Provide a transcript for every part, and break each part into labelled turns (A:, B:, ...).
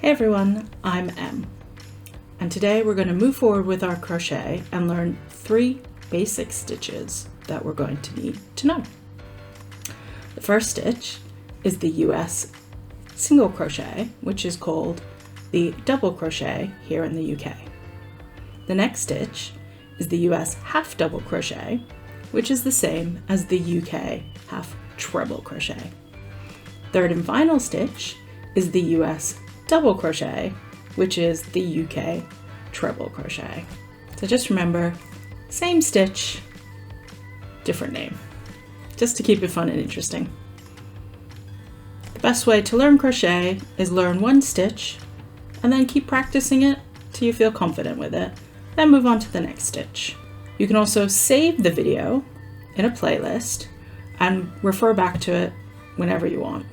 A: Hey everyone, I'm Em, and today we're going to move forward with our crochet and learn 3 basic stitches that we're going to need to know. The first stitch is the US single crochet, which is called the double crochet here in the UK. The next stitch is the US half double crochet, which is the same as the UK half treble crochet. Third and final stitch is the US double crochet, which is the UK treble crochet. So just remember, same stitch, different name, just to keep it fun and interesting. The best way to learn crochet is learn one stitch and then keep practicing it till you feel confident with it, then move on to the next stitch. You can also save the video in a playlist and refer back to it whenever you want.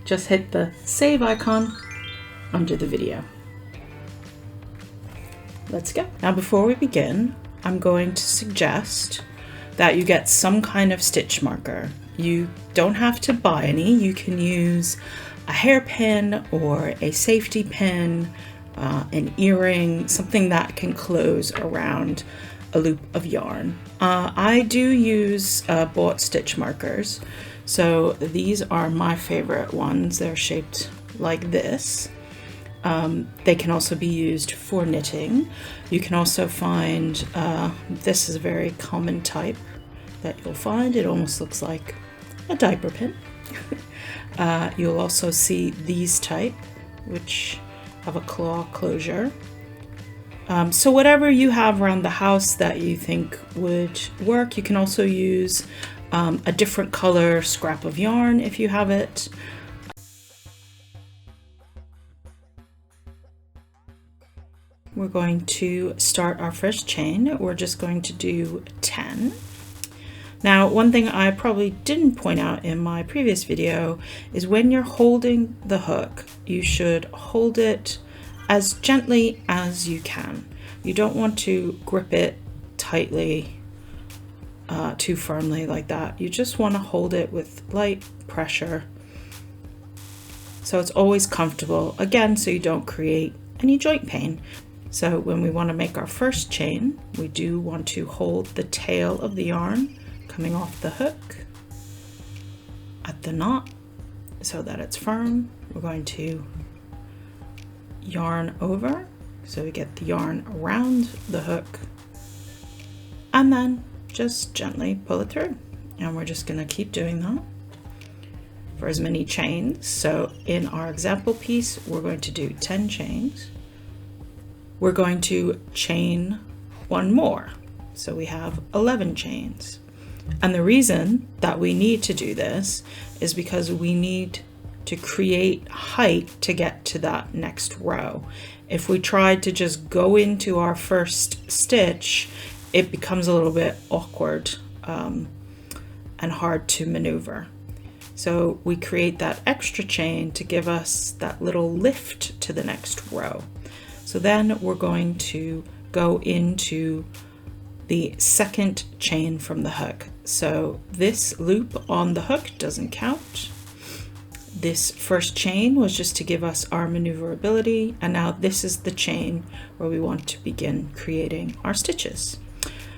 A: Just hit the save icon under the video. Let's go. Now before we begin, I'm going to suggest that you get some kind of stitch marker. You don't have to buy any. You can use a hairpin or a safety pin, an earring, something that can close around a loop of yarn. I do use bought stitch markers. So these are my favorite ones. They're shaped like this. They can also be used for knitting. You can also find, this is a very common type that you'll find. It almost looks like a diaper pin. You'll also see these type, which have a claw closure. So whatever you have around the house that you think would work. You can also use a different color scrap of yarn if you have it. We're going to start our first chain. We're just going to do 10. Now, one thing I probably didn't point out in my previous video is when you're holding the hook, you should hold it as gently as you can. You don't want to grip it tightly, too firmly like that. You just want to hold it with light pressure so it's always comfortable, again, so you don't create any joint pain. So when we want to make our first chain, we do want to hold the tail of the yarn coming off the hook at the knot so that it's firm. We're going to yarn over so we get the yarn around the hook and then just gently pull it through. And we're just going to keep doing that for as many chains. So in our example piece, we're going to do 10 chains. We're going to chain one more. So we have 11 chains. And the reason that we need to do this is because we need to create height to get to that next row. If we tried to just go into our first stitch, it becomes a little bit awkward and hard to maneuver. So we create that extra chain to give us that little lift to the next row. So then we're going to go into the second chain from the hook. So this loop on the hook doesn't count. This first chain was just to give us our maneuverability, and now this is the chain where we want to begin creating our stitches.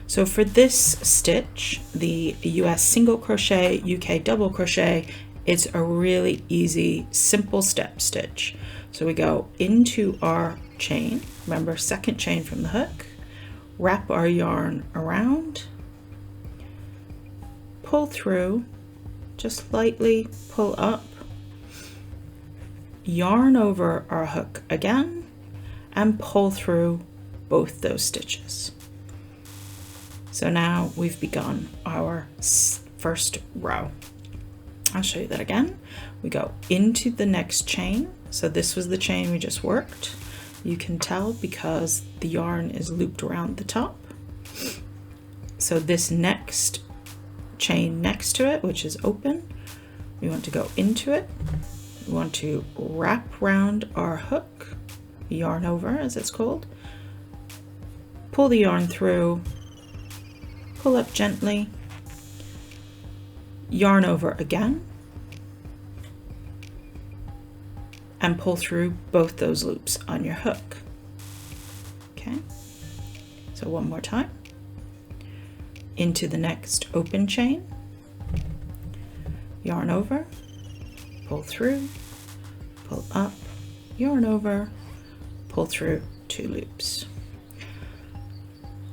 A: So for this stitch, the US single crochet, UK double crochet, it's a really easy, simple step stitch. So we go into our chain, remember, second chain from the hook, wrap our yarn around, pull through, just lightly pull up, yarn over our hook again, and pull through both those stitches. So now we've begun our first row. I'll show you that again. We go into the next chain. So this was the chain we just worked. You can tell because the yarn is looped around the top. So this next chain next to it, which is open, we want to go into it. We want to wrap around our hook, yarn over as it's called, pull the yarn through, pull up gently, yarn over again, and pull through both those loops on your hook. Okay, so one more time. Into the next open chain, yarn over, pull through, pull up, yarn over, pull through 2 loops.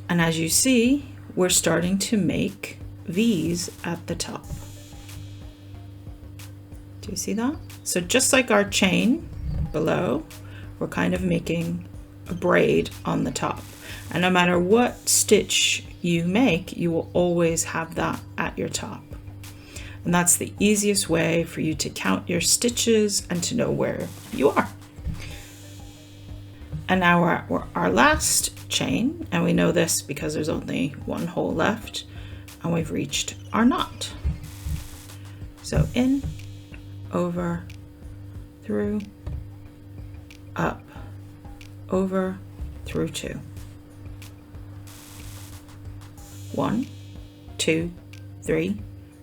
A: And as you see, we're starting to make V's at the top. Do you see that? So just like our chain below, we're kind of making a braid on the top. And no matter what stitch you make, you will always have that at your top. And that's the easiest way for you to count your stitches and to know where you are. And now we're at our last chain, and we know this because there's only one hole left, and we've reached our knot. So in, over, through, up, over, through 2. 1, 2, 3,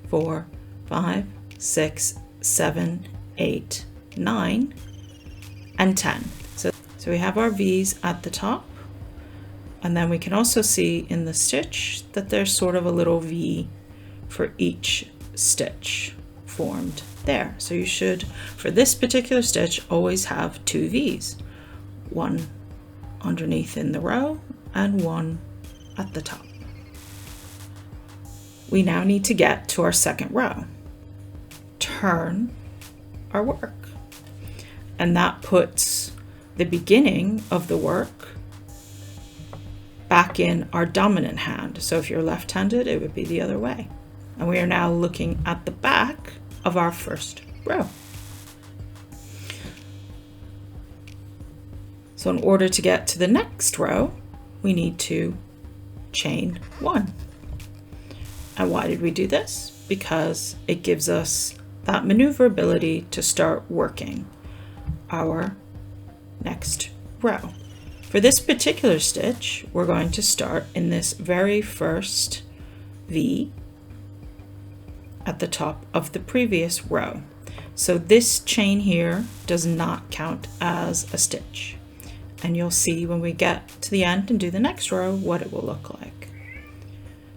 A: 4, 5, 6, 7, 8, 9, and 10. So we have our V's at the top, and then we can also see in the stitch that there's sort of a little V for each stitch formed there. So you should, for this particular stitch, always have 2 V's, one underneath in the row and one at the top. We now need to get to our second row, turn our work, and that puts the beginning of the work back in our dominant hand. So if you're left-handed, it would be the other way. And we are now looking at the back of our first row. So in order to get to the next row, we need to chain 1. And why did we do this? Because it gives us that maneuverability to start working our next row. For this particular stitch, we're going to start in this very first V at the top of the previous row. So this chain here does not count as a stitch. And you'll see when we get to the end and do the next row what it will look like.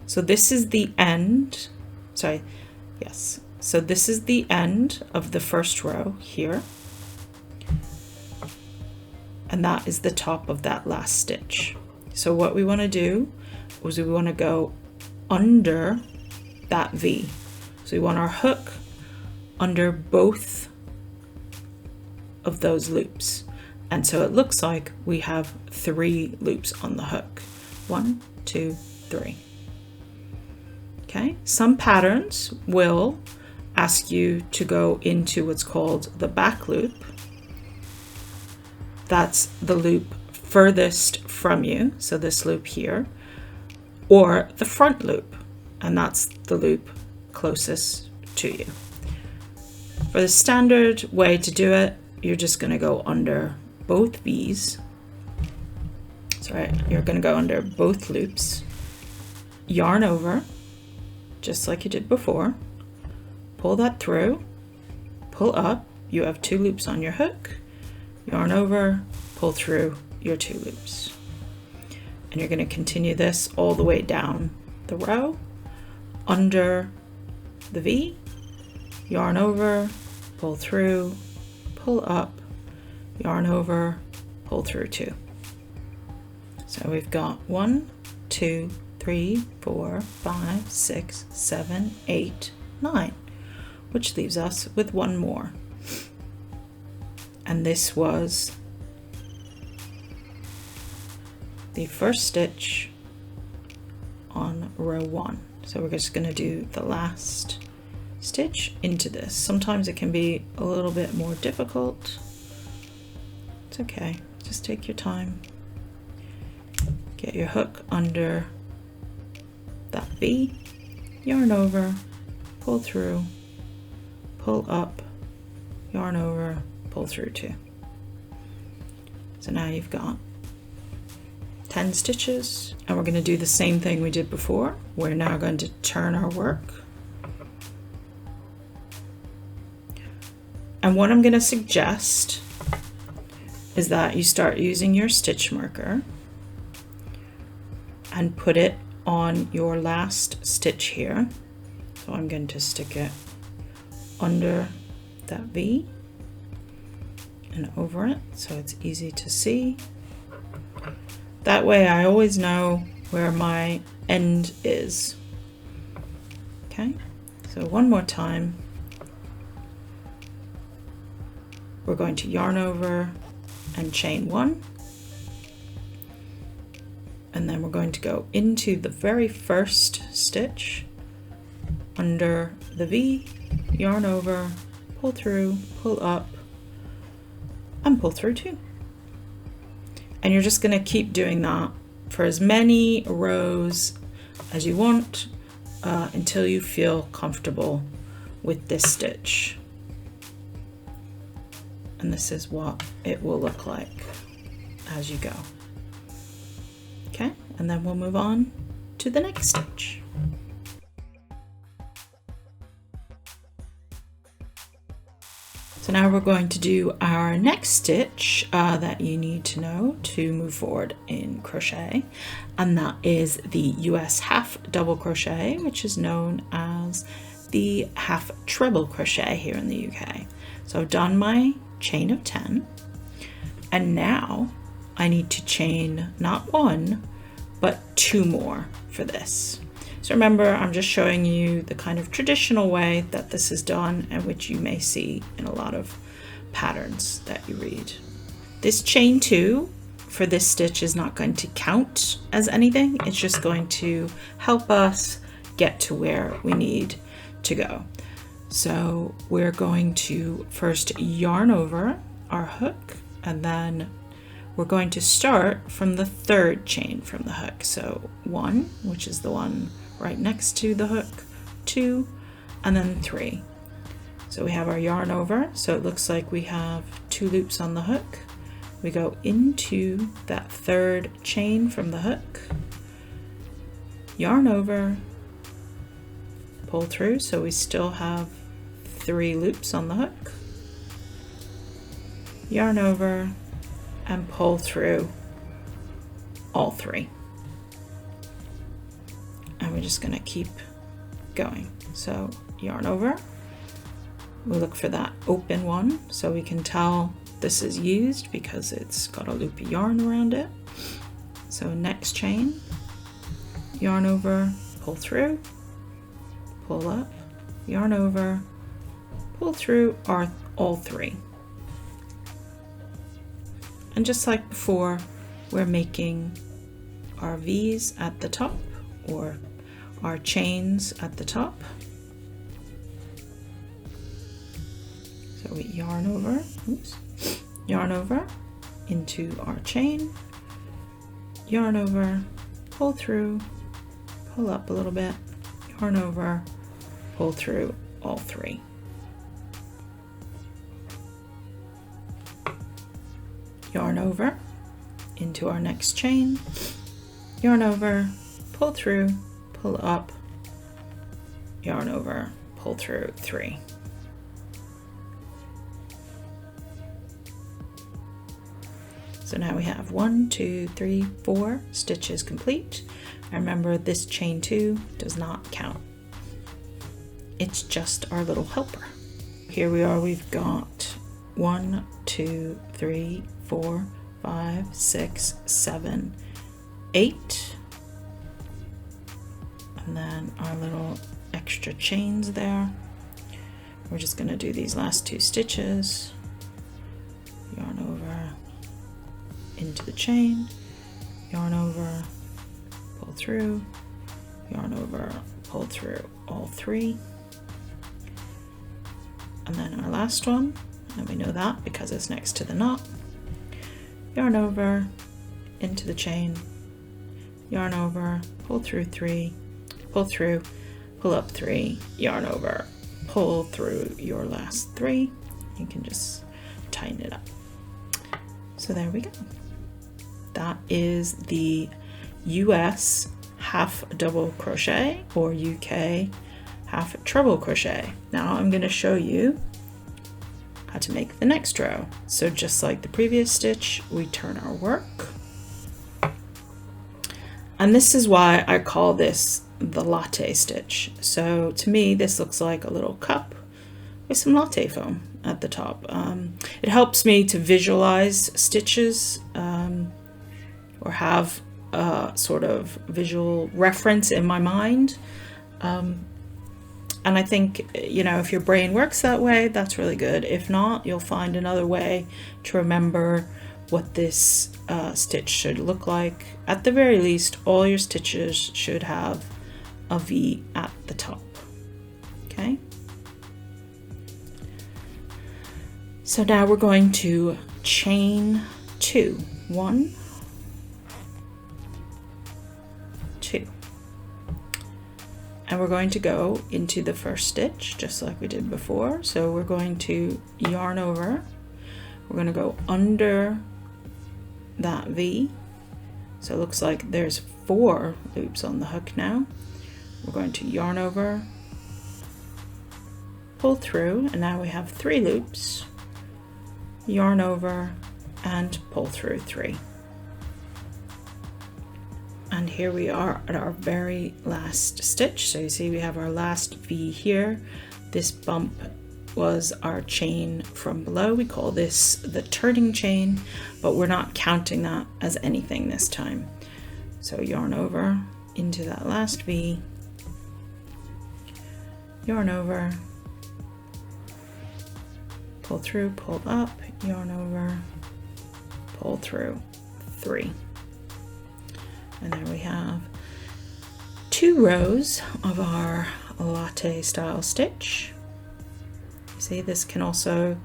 A: So this is the end, so this is the end of the first row here. And that is the top of that last stitch. So what we want to do is we want to go under that V. So we want our hook under both of those loops. And so it looks like we have 3 loops on the hook. 1, 2, 3. Okay, some patterns will ask you to go into what's called the back loop. That's the loop furthest from you, so this loop here, or the front loop, and that's the loop closest to you. For the standard way to do it, you're just going to go under both V's. Sorry, you're going to go under both loops, yarn over, just like you did before, pull that through, pull up, you have 2 loops on your hook, yarn over, pull through your 2 loops. And you're going to continue this all the way down the row, under the V, yarn over, pull through, pull up, yarn over, pull through 2. So we've got 1, 2, 3, 4, 5, 6, 7, 8, 9, which leaves us with 1 more. And this was the first stitch on row 1. So we're just going to do the last stitch into this. Sometimes it can be a little bit more difficult. It's okay, just take your time. Get your hook under that V, yarn over, pull through, pull up, yarn over, pull through 2. So now you've got 10 stitches, and we're going to do the same thing we did before. We're now going to turn our work. And what I'm going to suggest is that you start using your stitch marker and put it on your last stitch here. So I'm going to stick it under that V and over it so it's easy to see. That way I always know where my end is. Okay, so one more time. We're going to yarn over and chain 1. And then we're going to go into the very first stitch under the V, yarn over, pull through, pull up, and pull through 2. And you're just going to keep doing that for as many rows as you want until you feel comfortable with this stitch. And this is what it will look like as you go. Okay, and then we'll move on to the next stitch. So now we're going to do our next stitch that you need to know to move forward in crochet, and that is the US half double crochet, which is known as the half treble crochet here in the UK. So I've done my chain of 10, and now I need to chain not 1 but 2 more for this. So remember, I'm just showing you the kind of traditional way that this is done, and which you may see in a lot of patterns that you read. This chain 2 for this stitch is not going to count as anything. It's just going to help us get to where we need to go. So we're going to first yarn over our hook, and then we're going to start from the 3rd chain from the hook. So 1, which is the one right next to the hook, 2, and then 3. So we have our yarn over, so it looks like we have 2 loops on the hook. We go into that 3rd chain from the hook, yarn over, pull through, so we still have 3 loops on the hook, yarn over, and pull through all 3. And we're just going to keep going. So yarn over, we look for that open one so we can tell this is used because it's got a loopy yarn around it. So next chain, yarn over, pull through, pull up, yarn over, pull through all 3. And just like before, we're making our V's at the top, or our chains at the top. So we yarn over, yarn over into our chain, yarn over, pull through, pull up a little bit, yarn over, pull through all 3. Yarn over into our next chain, yarn over, pull through, pull up, yarn over, pull through 3. So now we have 1, 2, 3, 4 stitches complete. And remember, this chain 2 does not count. It's just our little helper. Here we are, we've got 1, 2, 3, 4, 5, 6, 7, 8. And then our little extra chains there. We're just going to do these last 2 stitches. Yarn over into the chain, yarn over, pull through, yarn over, pull through all 3. And then our last one, and we know that because it's next to the knot, yarn over into the chain, yarn over, pull through 3, pull through, pull up 3, yarn over, pull through your last 3. You can just tighten it up. So there we go. That is the US half double crochet, or UK half treble crochet. Now I'm going to show you how to make the next row. So just like the previous stitch, we turn our work. And this is why I call this the latte stitch. So to me, this looks like a little cup with some latte foam at the top. It helps me to visualize stitches or have a sort of visual reference in my mind. And I think, you know, if your brain works that way, that's really good. If not, you'll find another way to remember what this stitch should look like. At the very least, all your stitches should have a V at the top. Okay. So now we're going to chain 2. 1, 2. And we're going to go into the first stitch just like we did before. So we're going to yarn over. We're going to go under that V. So it looks like there's 4 loops on the hook now. We're going to yarn over, pull through, and now we have 3 loops. Yarn over and pull through 3. And here we are at our very last stitch. So you see we have our last V here. This bump was our chain from below. We call this the turning chain, but we're not counting that as anything this time. So yarn over into that last V, yarn over, pull through, pull up, yarn over, pull through 3. And there we have 2 rows of our latte style stitch. You see, this can also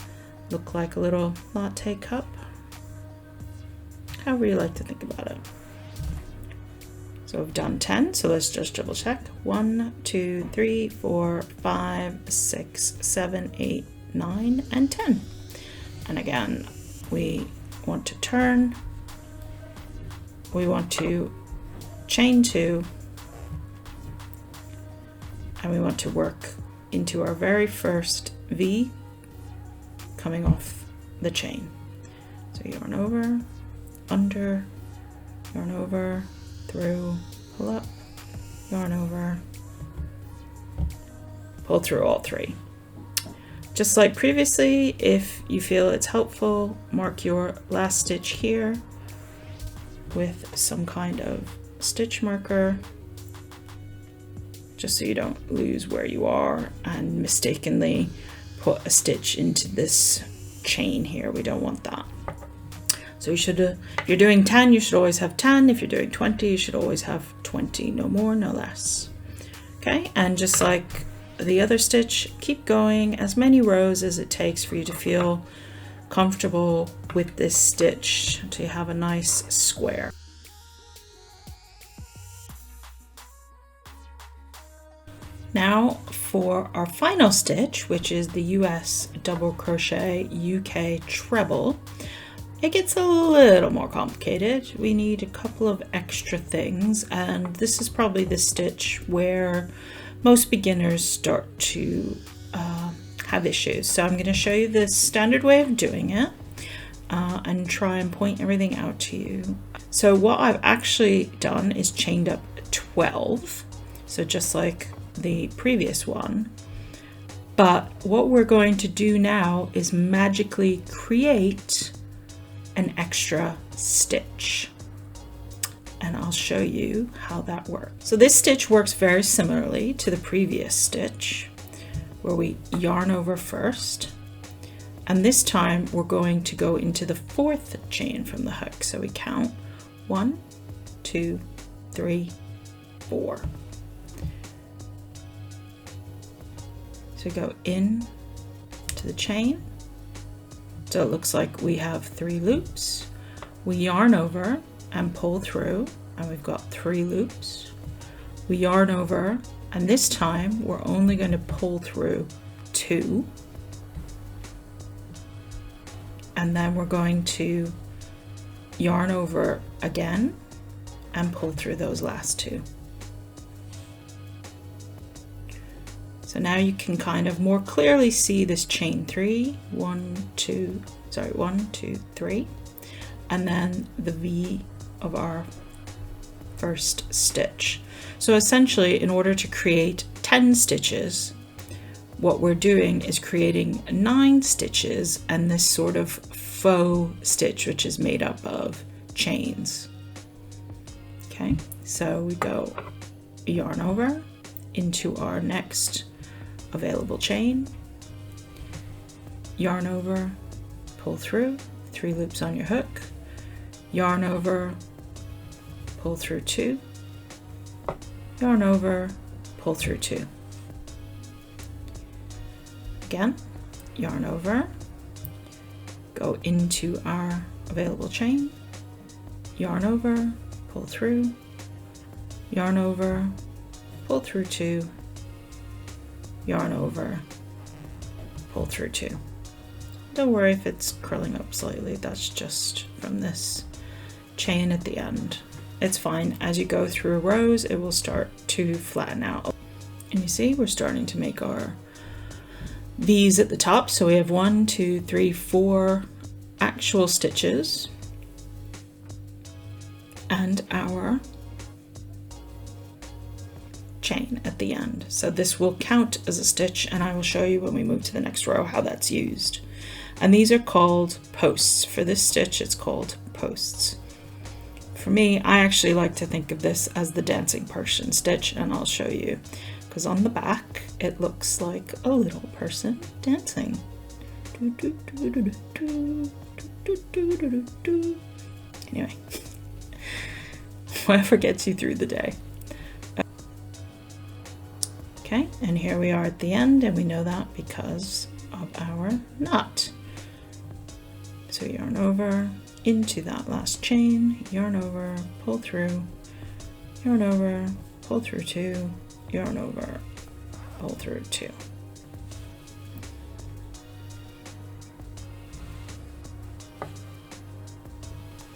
A: look like a little latte cup, however you like to think about it. So we've done 10, so let's just double check. 1, 2, 3, 4, 5, 6, 7, 8, 9, and 10. And again, we want to turn, we want to chain 2, and we want to work into our very first V coming off the chain. So yarn over, under, yarn over, through, pull up, yarn over, pull through all 3. Just like previously, if you feel it's helpful, mark your last stitch here with some kind of stitch marker, just so you don't lose where you are and mistakenly put a stitch into this chain here. We don't want that. So you should, if you're doing 10, you should always have 10. If you're doing 20, you should always have 20, no more, no less. Okay, and just like the other stitch, keep going as many rows as it takes for you to feel comfortable with this stitch, so you have a nice square. Now for our final stitch, which is the US double crochet UK treble, it gets a little more complicated. We need a couple of extra things, and this is probably the stitch where most beginners start to have issues. So I'm going to show you the standard way of doing it and try and point everything out to you. So what I've actually done is chained up 12, so just like the previous one, but what we're going to do now is magically create an extra stitch, and I'll show you how that works. So this stitch works very similarly to the previous stitch, where we yarn over first, and this time we're going to go into the 4th chain from the hook. So we count 1, 2, 3, 4. So go in to the chain. So it looks like we have 3 loops. We yarn over and pull through, and we've got 3 loops. We yarn over, and this time we're only going to pull through 2. And then we're going to yarn over again and pull through those last 2. So now you can kind of more clearly see this chain 3, 1, 2, 3, and then the V of our first stitch. So essentially, in order to create 10 stitches, what we're doing is creating 9 stitches and this sort of faux stitch, which is made up of chains. Okay, so we go yarn over into our next available chain, yarn over, pull through, 3 loops on your hook, yarn over, pull through 2, yarn over, pull through 2. Again, yarn over, go into our available chain, yarn over, pull through, yarn over, pull through 2, yarn over, pull through 2. Don't worry if it's curling up slightly, that's just from this chain at the end. It's fine. As you go through rows, it will start to flatten out. And you see, we're starting to make our V's at the top. So we have 1, 2, 3, 4 actual stitches and our chain at the end. So this will count as a stitch, and I will show you when we move to the next row how that's used. And these are called posts. For this stitch, it's called posts. For me, I actually like to think of this as the dancing person stitch, and I'll show you, because on the back it looks like a little person dancing. Anyway, whatever gets you through the day. Okay, and here we are at the end, and we know that because of our knot. So yarn over into that last chain, yarn over, pull through, yarn over, pull through 2, yarn over, pull through 2. So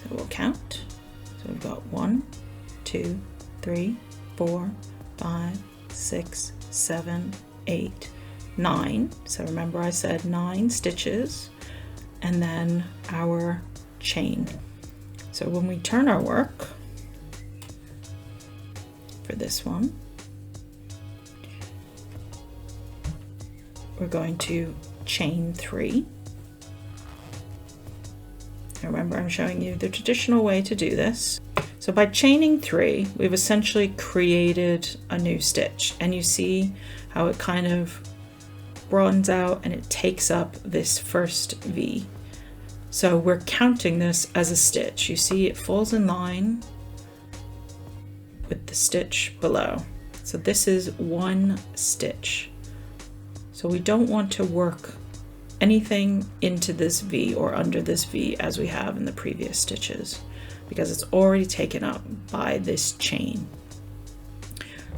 A: we'll count. So we've got 1, 2, 3, 4, 5, 6, 7, 8, 9. So remember I said 9 stitches, and then our chain. So when we turn our work for this one, we're going to chain 3. Remember, I'm showing you the traditional way to do this. So by chaining 3, we've essentially created a new stitch, and you see how it kind of broadens out and it takes up this first V. So we're counting this as a stitch. You see it falls in line with the stitch below. So this is 1 stitch. So we don't want to work anything into this V or under this V as we have in the previous stitches, because it's already taken up by this chain.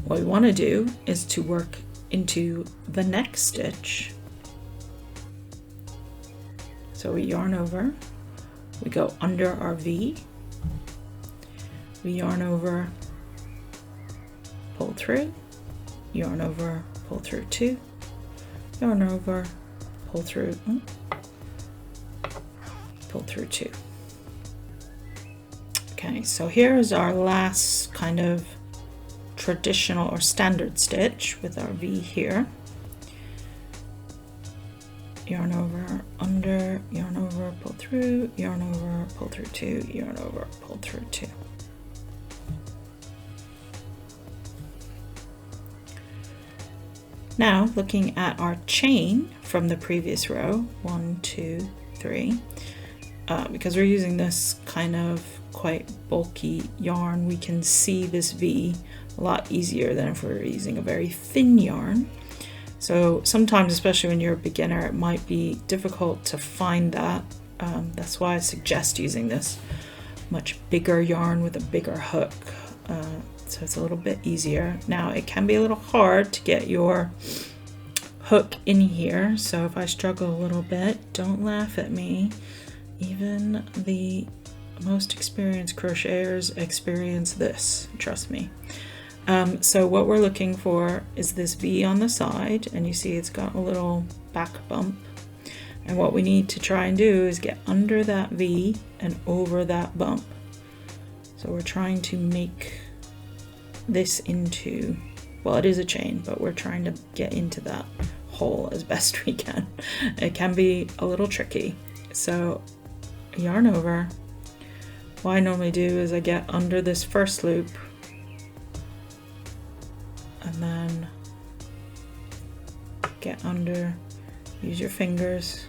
A: What we want to do is to work into the next stitch. So we yarn over, we go under our V, we yarn over, pull through, yarn over, pull through 2, yarn over, pull through, pull through 2. Okay, so here is our last kind of traditional or standard stitch with our V here. Yarn over, under, yarn over, pull through, yarn over, pull through 2, yarn over, pull through 2. Now looking at our chain from the previous row, 1, 2, 3, because we're using this kind of quite bulky yarn, we can see this V a lot easier than if we were using a very thin yarn. So sometimes, especially when you're a beginner, it might be difficult to find that. That's why I suggest using this much bigger yarn with a bigger hook. So it's a little bit easier. Now it can be a little hard to get your hook in here. So if I struggle a little bit, don't laugh at me. Even the most experienced crocheters experience this, trust me. So what we're looking for is this V on the side, and you see it's got a little back bump. And what we need to try and do is get under that V and over that bump. So we're trying to make this into, well, it is a chain, but we're trying to get into that hole as best we can. It can be a little tricky. So yarn over. What I normally do is I get under this first loop and then get under, use your fingers,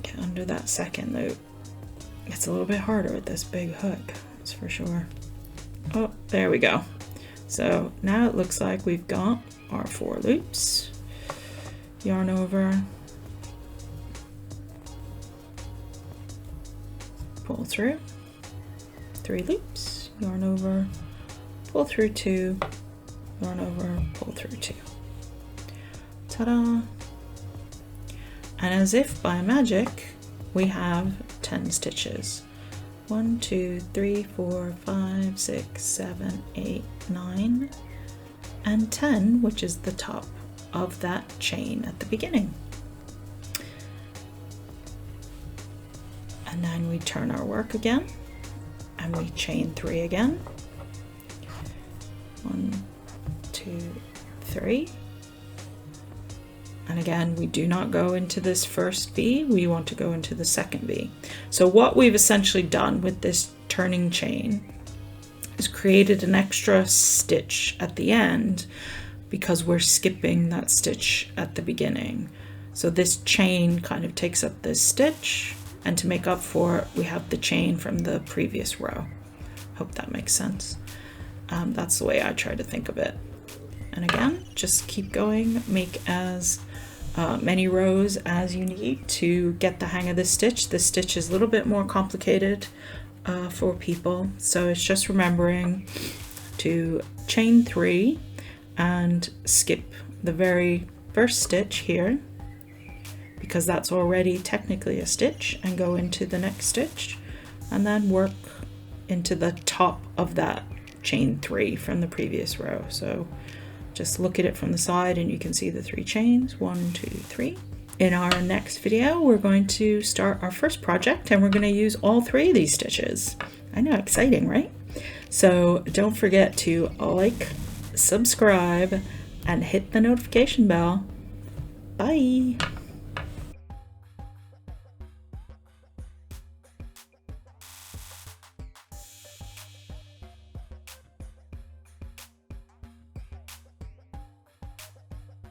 A: get under that second loop. It's a little bit harder with this big hook, that's for sure. Oh, there we go. So now it looks like we've got our 4 loops. Yarn over, pull through, 3 loops, yarn over, pull through 2, yarn over, pull through 2. Ta-da! And as if by magic, we have 10 stitches. 1, 2, 3, 4, 5, 6, 7, 8, 9, and 10, which is the top of that chain at the beginning. And then we turn our work again, and we chain 3 again. 1, 2, 3. And again, we do not go into this first V, we want to go into the second V. So what we've essentially done with this turning chain is created an extra stitch at the end because we're skipping that stitch at the beginning. So this chain kind of takes up this stitch, and to make up for it, we have the chain from the previous row. Hope that makes sense. That's the way I try to think of it. And again, just keep going, make as many rows as you need to get the hang of this stitch. This stitch is a little bit more complicated for people, so it's just remembering to chain 3 and skip the very first stitch here, because that's already technically a stitch, and go into the next stitch and then work into the top of that chain 3 from the previous row. So just look at it from the side and you can see the 3 chains, 1, 2, 3. In our next video, we're going to start our first project, and we're going to use all 3 of these stitches. I know, exciting, right? So don't forget to like, subscribe, and hit the notification bell. Bye.